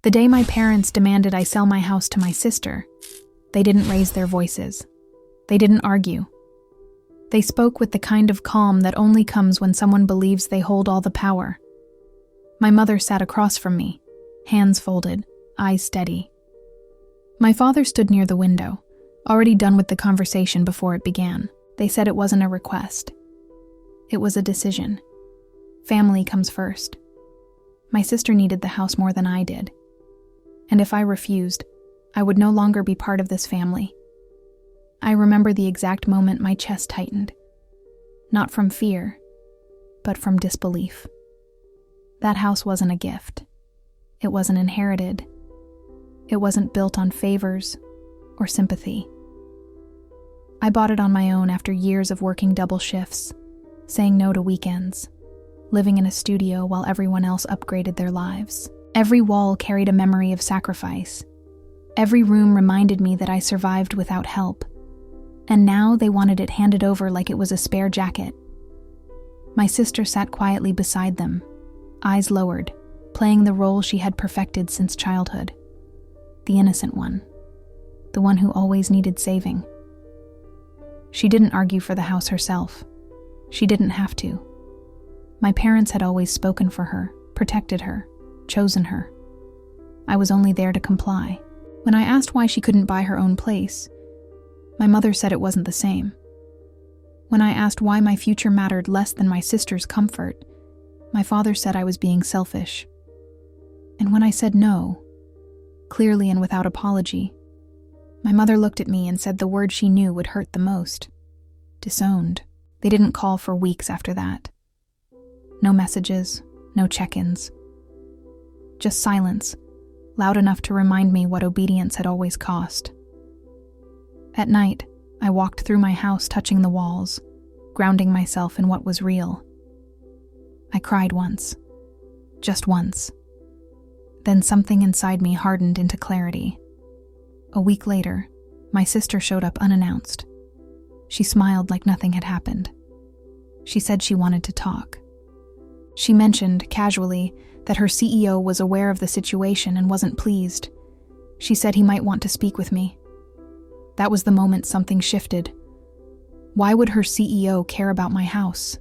The day my parents demanded I sell my house to my sister, they didn't raise their voices. They didn't argue. They spoke with the kind of calm that only comes when someone believes they hold all the power. My mother sat across from me, hands folded, eyes steady. My father stood near the window, already done with the conversation before it began. They said it wasn't a request. It was a decision. Family comes first. My sister needed the house more than I did. And if I refused, I would no longer be part of this family. I remember the exact moment my chest tightened. Not from fear, but from disbelief. That house wasn't a gift. It wasn't inherited. It wasn't built on favors or sympathy. I bought it on my own after years of working double shifts, saying no to weekends, living in a studio while everyone else upgraded their lives. Every wall carried a memory of sacrifice. Every room reminded me that I survived without help. And now they wanted it handed over like it was a spare jacket. My sister sat quietly beside them, eyes lowered, playing the role she had perfected since childhood. The innocent one. The one who always needed saving. She didn't argue for the house herself. She didn't have to. My parents had always spoken for her, protected her, chosen her. I was only there to comply. When I asked why she couldn't buy her own place, my mother said it wasn't the same. When I asked why my future mattered less than my sister's comfort, my father said I was being selfish. And when I said no, clearly and without apology, my mother looked at me and said the word she knew would hurt the most. Disowned. They didn't call for weeks after that. No messages, no check-ins. Just silence, loud enough to remind me what obedience had always cost. At night, I walked through my house touching the walls, grounding myself in what was real. I cried once. Just once. Then something inside me hardened into clarity. A week later, my sister showed up unannounced. She smiled like nothing had happened. She said she wanted to talk. She mentioned, casually, that her CEO was aware of the situation and wasn't pleased. She said he might want to speak with me. That was the moment something shifted. Why would her CEO care about my house?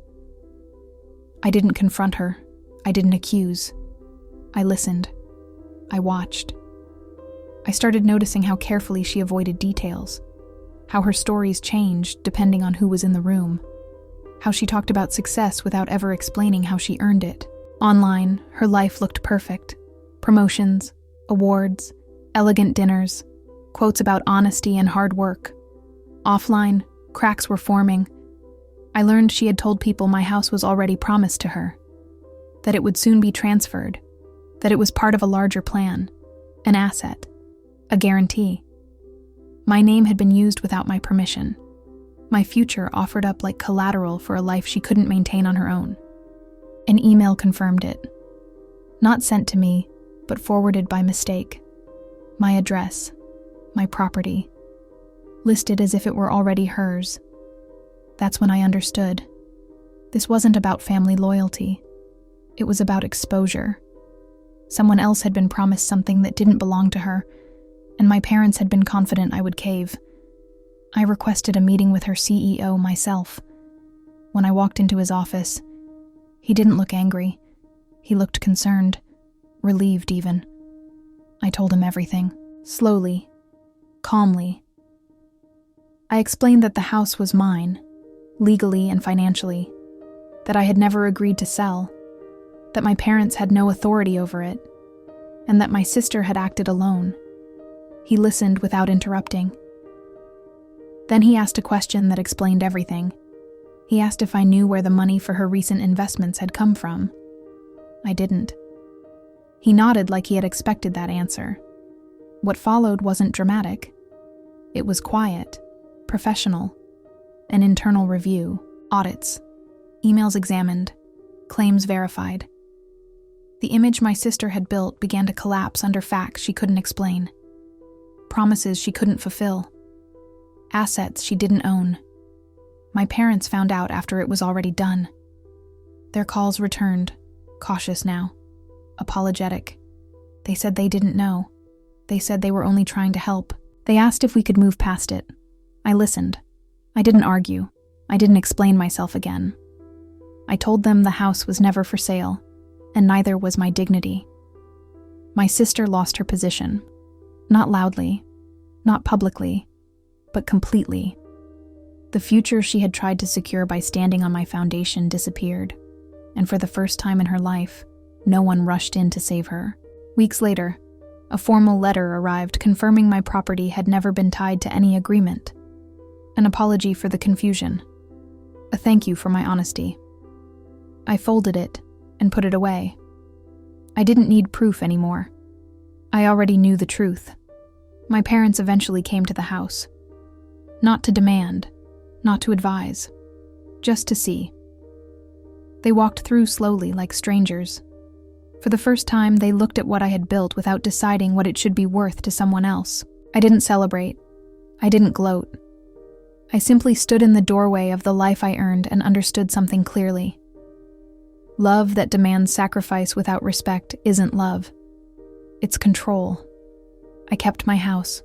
I didn't confront her. I didn't accuse. I listened. I watched. I started noticing how carefully she avoided details, how her stories changed depending on who was in the room, how she talked about success without ever explaining how she earned it. Online, her life looked perfect. Promotions, awards, elegant dinners, quotes about honesty and hard work. Offline, cracks were forming. I learned she had told people my house was already promised to her, that it would soon be transferred, that it was part of a larger plan, an asset, a guarantee. My name had been used without my permission. My future offered up like collateral for a life she couldn't maintain on her own. An email confirmed it. Not sent to me, but forwarded by mistake. My address, my property, listed as if it were already hers. That's when I understood. This wasn't about family loyalty. It was about exposure. Someone else had been promised something that didn't belong to her, and my parents had been confident I would cave. I requested a meeting with her CEO myself. When I walked into his office, he didn't look angry. He looked concerned, relieved even. I told him everything, slowly, calmly. I explained that the house was mine, legally and financially, that I had never agreed to sell, that my parents had no authority over it, and that my sister had acted alone. He listened without interrupting. Then he asked a question that explained everything. He asked if I knew where the money for her recent investments had come from. I didn't. He nodded like he had expected that answer. What followed wasn't dramatic. It was quiet, professional, an internal review, audits, emails examined, claims verified. The image my sister had built began to collapse under facts she couldn't explain, promises she couldn't fulfill, assets she didn't own. My parents found out after it was already done. Their calls returned, cautious now, apologetic. They said they didn't know. They said they were only trying to help. They asked if we could move past it. I listened. I didn't argue. I didn't explain myself again. I told them the house was never for sale, and neither was my dignity. My sister lost her position. Not loudly, not publicly, but completely. The future she had tried to secure by standing on my foundation disappeared, and for the first time in her life, no one rushed in to save her. Weeks later, a formal letter arrived confirming my property had never been tied to any agreement. An apology for the confusion. A thank you for my honesty. I folded it and put it away. I didn't need proof anymore. I already knew the truth. My parents eventually came to the house. Not to demand, not to advise, just to see. They walked through slowly like strangers. For the first time, they looked at what I had built without deciding what it should be worth to someone else. I didn't celebrate. I didn't gloat. I simply stood in the doorway of the life I earned and understood something clearly. Love that demands sacrifice without respect isn't love. It's control. I kept my house.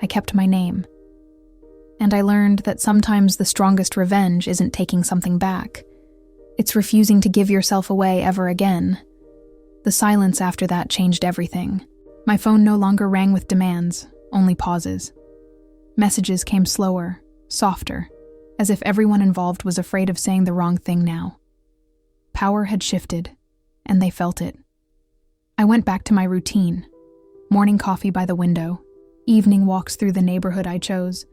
I kept my name. And I learned that sometimes the strongest revenge isn't taking something back. It's refusing to give yourself away ever again. The silence after that changed everything. My phone no longer rang with demands, only pauses. Messages came slower, softer, as if everyone involved was afraid of saying the wrong thing now. Power had shifted, and they felt it. I went back to my routine. Morning coffee by the window, evening walks through the neighborhood I chose,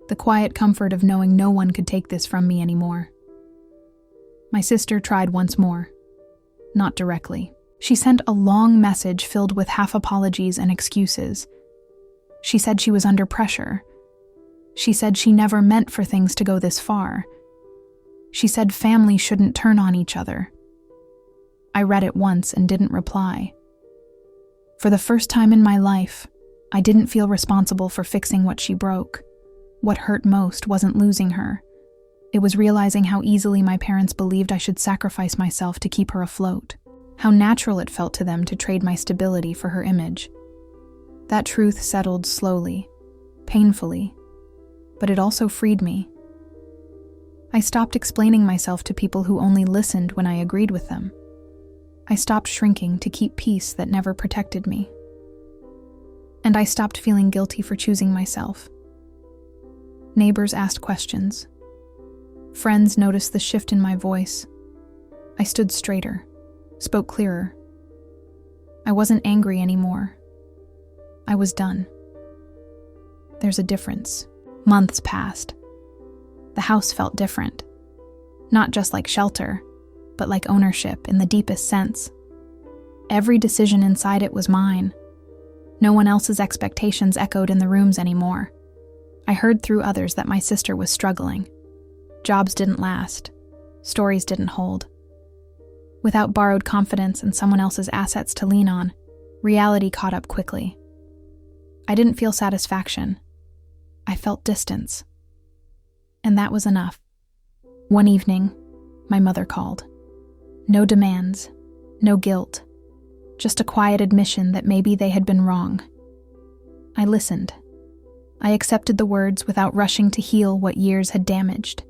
the quiet comfort of knowing no one could take this from me anymore. My sister tried once more. Not directly. She sent a long message filled with half apologies and excuses. She said she was under pressure. She said she never meant for things to go this far. She said family shouldn't turn on each other. I read it once and didn't reply. For the first time in my life, I didn't feel responsible for fixing what she broke. What hurt most wasn't losing her. It was realizing how easily my parents believed I should sacrifice myself to keep her afloat. How natural it felt to them to trade my stability for her image. That truth settled slowly, painfully, but it also freed me. I stopped explaining myself to people who only listened when I agreed with them. I stopped shrinking to keep peace that never protected me. And I stopped feeling guilty for choosing myself. Neighbors asked questions. Friends noticed the shift in my voice. I stood straighter, spoke clearer. I wasn't angry anymore. I was done. There's a difference. Months passed. The house felt different. Not just like shelter, but like ownership in the deepest sense. Every decision inside it was mine. No one else's expectations echoed in the rooms anymore. I heard through others that my sister was struggling. Jobs didn't last. Stories didn't hold. Without borrowed confidence and someone else's assets to lean on, reality caught up quickly. I didn't feel satisfaction. I felt distance. And that was enough. One evening, my mother called. No demands, no guilt, just a quiet admission that maybe they had been wrong. I listened. I accepted the words without rushing to heal what years had damaged.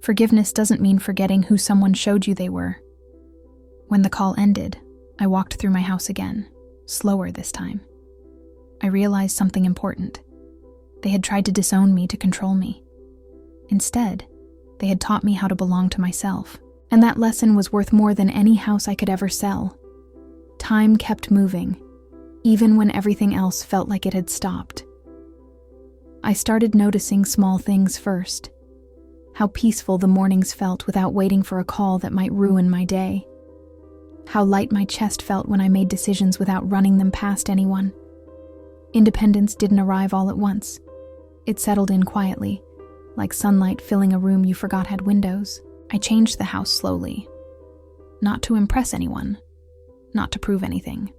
Forgiveness doesn't mean forgetting who someone showed you they were. When the call ended, I walked through my house again, slower this time. I realized something important. They had tried to disown me to control me. Instead, they had taught me how to belong to myself, and that lesson was worth more than any house I could ever sell. Time kept moving, even when everything else felt like it had stopped. I started noticing small things first. How peaceful the mornings felt without waiting for a call that might ruin my day. How light my chest felt when I made decisions without running them past anyone. Independence didn't arrive all at once. It settled in quietly, like sunlight filling a room you forgot had windows. I changed the house slowly. Not to impress anyone, not to prove anything.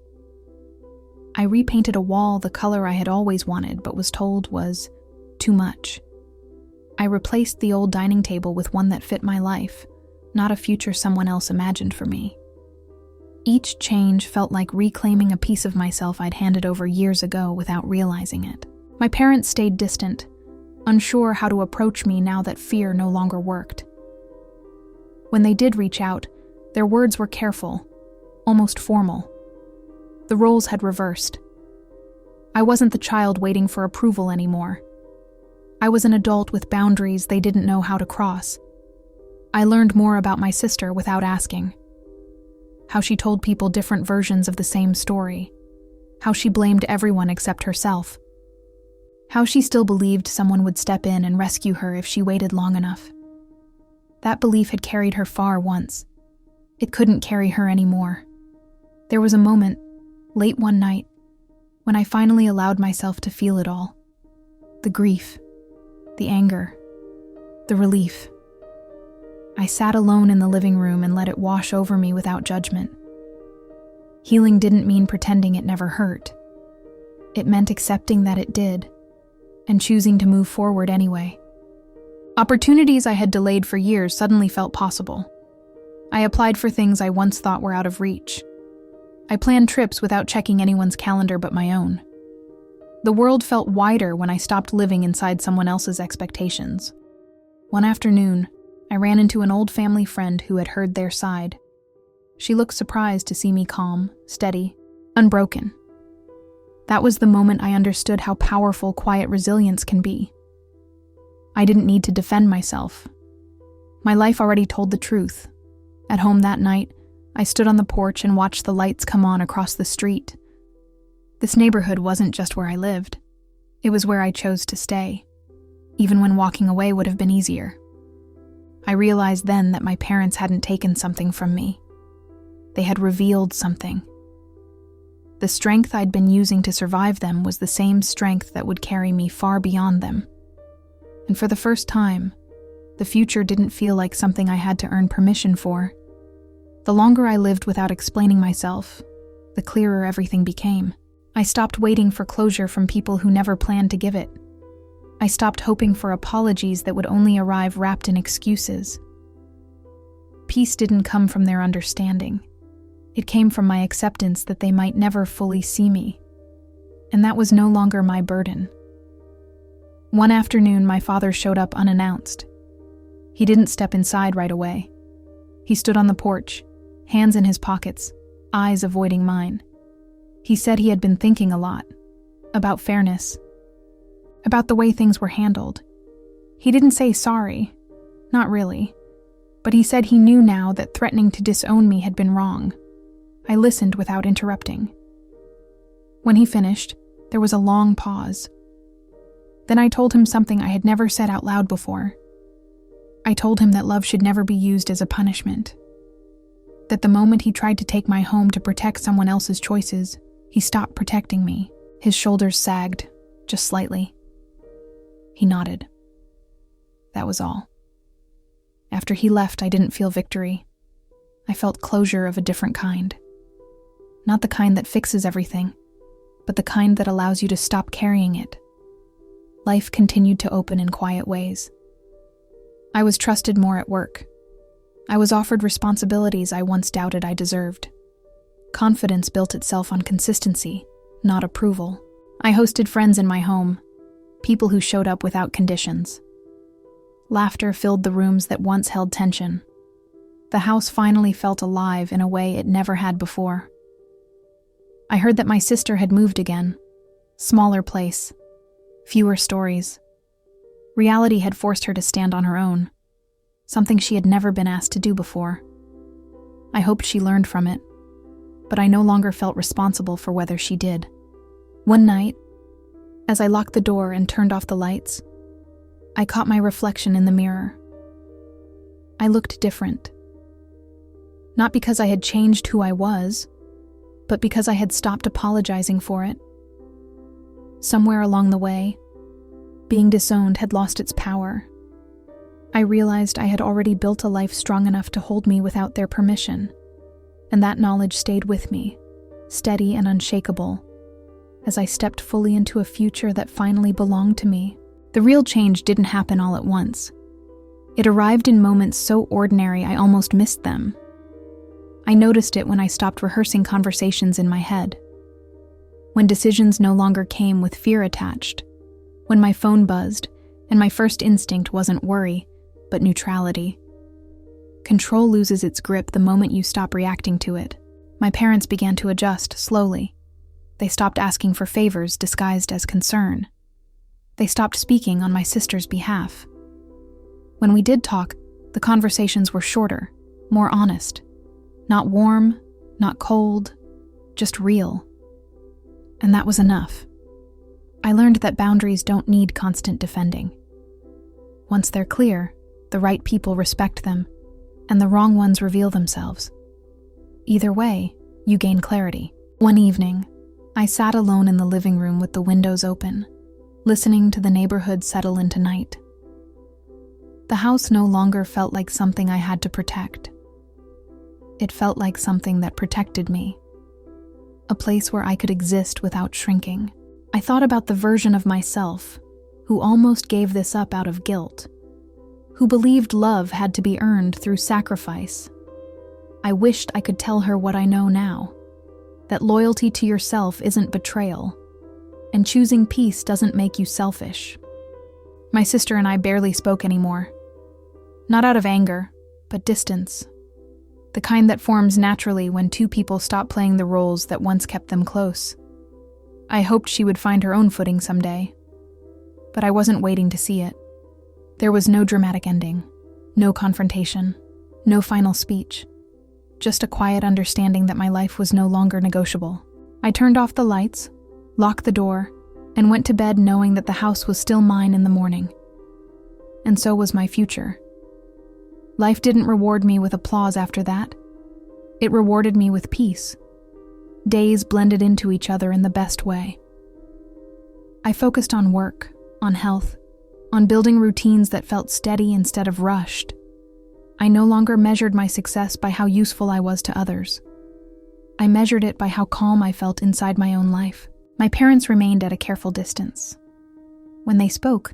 I repainted a wall the color I had always wanted but was told was too much. I replaced the old dining table with one that fit my life, not a future someone else imagined for me. Each change felt like reclaiming a piece of myself I'd handed over years ago without realizing it. My parents stayed distant, unsure how to approach me now that fear no longer worked. When they did reach out, their words were careful, almost formal. The roles had reversed. I wasn't the child waiting for approval anymore. I was an adult with boundaries they didn't know how to cross. I learned more about my sister without asking. How she told people different versions of the same story. How she blamed everyone except herself. How she still believed someone would step in and rescue her if she waited long enough. That belief had carried her far once. It couldn't carry her anymore. There was a moment, late one night, when I finally allowed myself to feel it all. The grief, the anger, the relief. I sat alone in the living room and let it wash over me without judgment. Healing didn't mean pretending it never hurt. It meant accepting that it did, and choosing to move forward anyway. Opportunities I had delayed for years suddenly felt possible. I applied for things I once thought were out of reach. I planned trips without checking anyone's calendar but my own. The world felt wider when I stopped living inside someone else's expectations. One afternoon, I ran into an old family friend who had heard their side. She looked surprised to see me calm, steady, unbroken. That was the moment I understood how powerful quiet resilience can be. I didn't need to defend myself. My life already told the truth. At home that night, I stood on the porch and watched the lights come on across the street. This neighborhood wasn't just where I lived. It was where I chose to stay, even when walking away would have been easier. I realized then that my parents hadn't taken something from me. They had revealed something. The strength I'd been using to survive them was the same strength that would carry me far beyond them. And for the first time, the future didn't feel like something I had to earn permission for. The longer I lived without explaining myself, the clearer everything became. I stopped waiting for closure from people who never planned to give it. I stopped hoping for apologies that would only arrive wrapped in excuses. Peace didn't come from their understanding. It came from my acceptance that they might never fully see me. And that was no longer my burden. One afternoon, my father showed up unannounced. He didn't step inside right away. He stood on the porch, hands in his pockets, eyes avoiding mine. He said he had been thinking a lot, about fairness, about the way things were handled. He didn't say sorry, not really, but he said he knew now that threatening to disown me had been wrong. I listened without interrupting. When he finished, there was a long pause. Then I told him something I had never said out loud before. I told him that love should never be used as a punishment. That the moment he tried to take my home to protect someone else's choices, he stopped protecting me. His shoulders sagged, just slightly. He nodded. That was all. After he left, I didn't feel victory. I felt closure of a different kind. Not the kind that fixes everything, but the kind that allows you to stop carrying it. Life continued to open in quiet ways. I was trusted more at work. I was offered responsibilities I once doubted I deserved. Confidence built itself on consistency, not approval. I hosted friends in my home, people who showed up without conditions. Laughter filled the rooms that once held tension. The house finally felt alive in a way it never had before. I heard that my sister had moved again. Smaller place, fewer stories. Reality had forced her to stand on her own, something she had never been asked to do before. I hoped she learned from it, but I no longer felt responsible for whether she did. One night, as I locked the door and turned off the lights, I caught my reflection in the mirror. I looked different. Not because I had changed who I was, but because I had stopped apologizing for it. Somewhere along the way, being disowned had lost its power. I realized I had already built a life strong enough to hold me without their permission, and that knowledge stayed with me, steady and unshakable, as I stepped fully into a future that finally belonged to me. The real change didn't happen all at once. It arrived in moments so ordinary I almost missed them. I noticed it when I stopped rehearsing conversations in my head, when decisions no longer came with fear attached, when my phone buzzed and my first instinct wasn't worry, but neutrality. Control loses its grip the moment you stop reacting to it. My parents began to adjust slowly. They stopped asking for favors disguised as concern. They stopped speaking on my sister's behalf. When we did talk, the conversations were shorter, more honest. Not warm, not cold, just real. And that was enough. I learned that boundaries don't need constant defending. Once they're clear, the right people respect them, and the wrong ones reveal themselves. Either way, you gain clarity. One evening, I sat alone in the living room with the windows open, listening to the neighborhood settle into night. The house no longer felt like something I had to protect. It felt like something that protected me, a place where I could exist without shrinking. I thought about the version of myself who almost gave this up out of guilt, who believed love had to be earned through sacrifice. I wished I could tell her what I know now, that loyalty to yourself isn't betrayal, and choosing peace doesn't make you selfish. My sister and I barely spoke anymore. Not out of anger, but distance. The kind that forms naturally when two people stop playing the roles that once kept them close. I hoped she would find her own footing someday, but I wasn't waiting to see it. There was no dramatic ending, no confrontation, no final speech, just a quiet understanding that my life was no longer negotiable. I turned off the lights, locked the door, and went to bed knowing that the house was still mine in the morning. And so was my future. Life didn't reward me with applause after that. It rewarded me with peace. Days blended into each other in the best way. I focused on work, on health, on building routines that felt steady instead of rushed. I no longer measured my success by how useful I was to others. I measured it by how calm I felt inside my own life. My parents remained at a careful distance. When they spoke,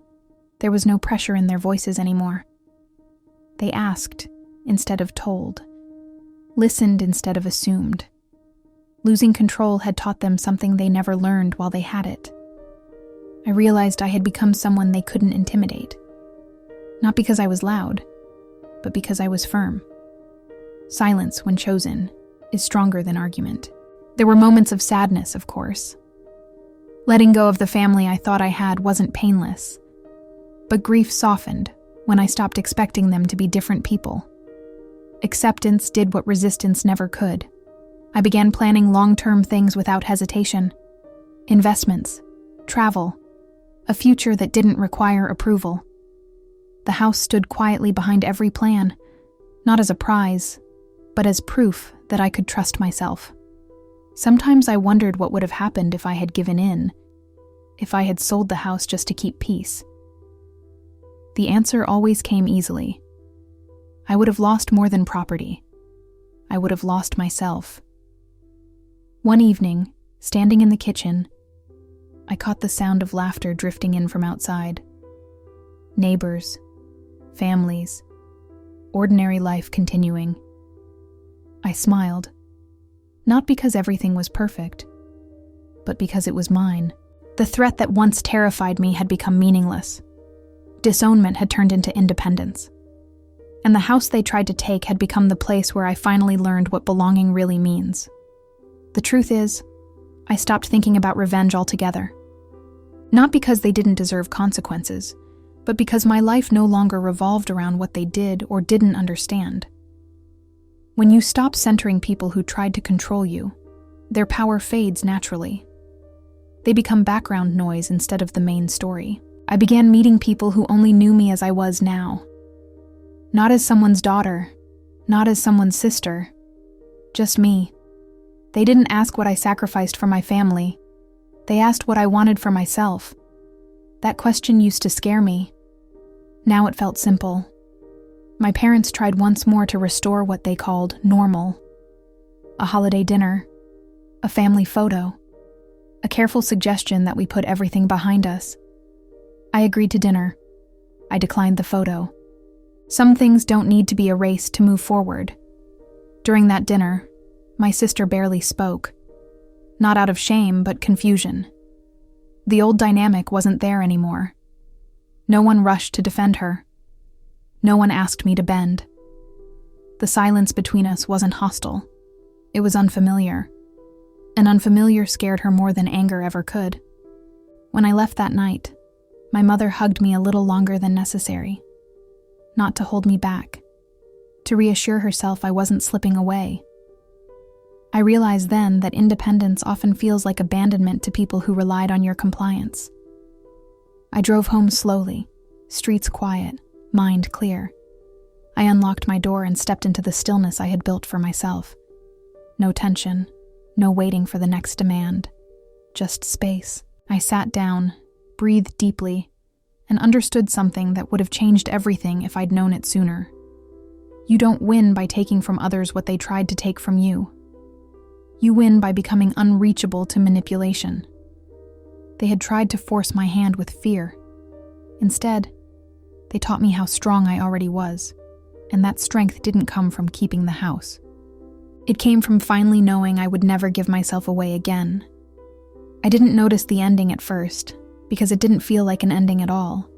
there was no pressure in their voices anymore. They asked instead of told, listened instead of assumed. Losing control had taught them something they never learned while they had it. I realized I had become someone they couldn't intimidate. Not because I was loud, but because I was firm. Silence, when chosen, is stronger than argument. There were moments of sadness, of course. Letting go of the family I thought I had wasn't painless, but grief softened when I stopped expecting them to be different people. Acceptance did what resistance never could. I began planning long-term things without hesitation. Investments, travel, a future that didn't require approval. The house stood quietly behind every plan, not as a prize, but as proof that I could trust myself. Sometimes I wondered what would have happened if I had given in, if I had sold the house just to keep peace. The answer always came easily. I would have lost more than property. I would have lost myself. One evening, standing in the kitchen, I caught the sound of laughter drifting in from outside. Neighbors, families, ordinary life continuing. I smiled, not because everything was perfect, but because it was mine. The threat that once terrified me had become meaningless. Disownment had turned into independence. And the house they tried to take had become the place where I finally learned what belonging really means. The truth is, I stopped thinking about revenge altogether. Not because they didn't deserve consequences, but because my life no longer revolved around what they did or didn't understand. When you stop centering people who tried to control you, their power fades naturally. They become background noise instead of the main story. I began meeting people who only knew me as I was now. Not as someone's daughter, not as someone's sister, just me. They didn't ask what I sacrificed for my family. They asked what I wanted for myself. That question used to scare me. Now it felt simple. My parents tried once more to restore what they called normal. A holiday dinner, a family photo, a careful suggestion that we put everything behind us. I agreed to dinner. I declined the photo. Some things don't need to be erased to move forward. During that dinner, my sister barely spoke. Not out of shame, but confusion. The old dynamic wasn't there anymore. No one rushed to defend her. No one asked me to bend. The silence between us wasn't hostile. It was unfamiliar. And unfamiliar scared her more than anger ever could. When I left that night, my mother hugged me a little longer than necessary. Not to hold me back. To reassure herself I wasn't slipping away. I realized then that independence often feels like abandonment to people who relied on your compliance. I drove home slowly, streets quiet, mind clear. I unlocked my door and stepped into the stillness I had built for myself. No tension, no waiting for the next demand. Just space. I sat down, breathed deeply, and understood something that would have changed everything if I'd known it sooner. You don't win by taking from others what they tried to take from you. You win by becoming unreachable to manipulation. They had tried to force my hand with fear. Instead, they taught me how strong I already was, and that strength didn't come from keeping the house. It came from finally knowing I would never give myself away again. I didn't notice the ending at first, because it didn't feel like an ending at all.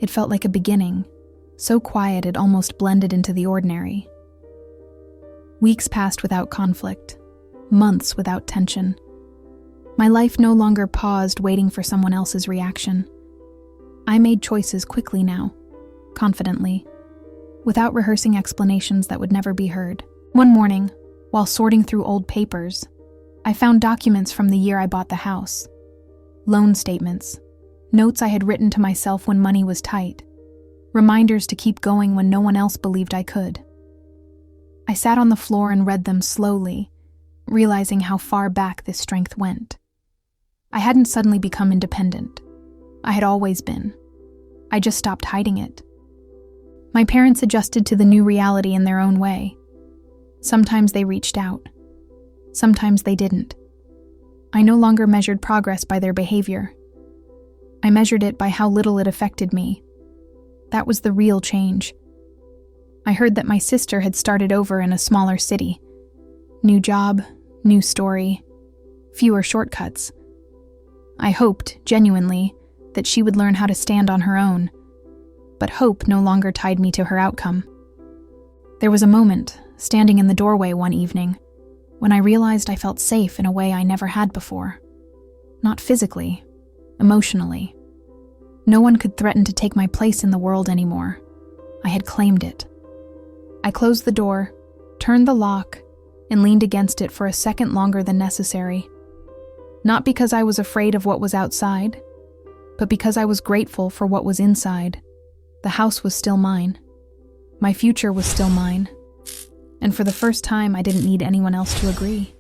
It felt like a beginning, so quiet it almost blended into the ordinary. Weeks passed without conflict, months without tension. My life no longer paused waiting for someone else's reaction. I made choices quickly now, confidently, without rehearsing explanations that would never be heard. One morning, while sorting through old papers, I found documents from the year I bought the house. Loan statements, notes I had written to myself when money was tight, reminders to keep going when no one else believed I could. I sat on the floor and read them slowly, realizing how far back this strength went. I hadn't suddenly become independent. I had always been. I just stopped hiding it. My parents adjusted to the new reality in their own way. Sometimes they reached out. Sometimes they didn't. I no longer measured progress by their behavior. I measured it by how little it affected me. That was the real change. I heard that my sister had started over in a smaller city. New job, new story, fewer shortcuts. I hoped, genuinely, that she would learn how to stand on her own, but hope no longer tied me to her outcome. There was a moment, standing in the doorway one evening, when I realized I felt safe in a way I never had before. Not physically, emotionally. No one could threaten to take my place in the world anymore. I had claimed it. I closed the door, turned the lock, and leaned against it for a second longer than necessary. Not because I was afraid of what was outside, but because I was grateful for what was inside. The house was still mine. My future was still mine. And for the first time, I didn't need anyone else to agree.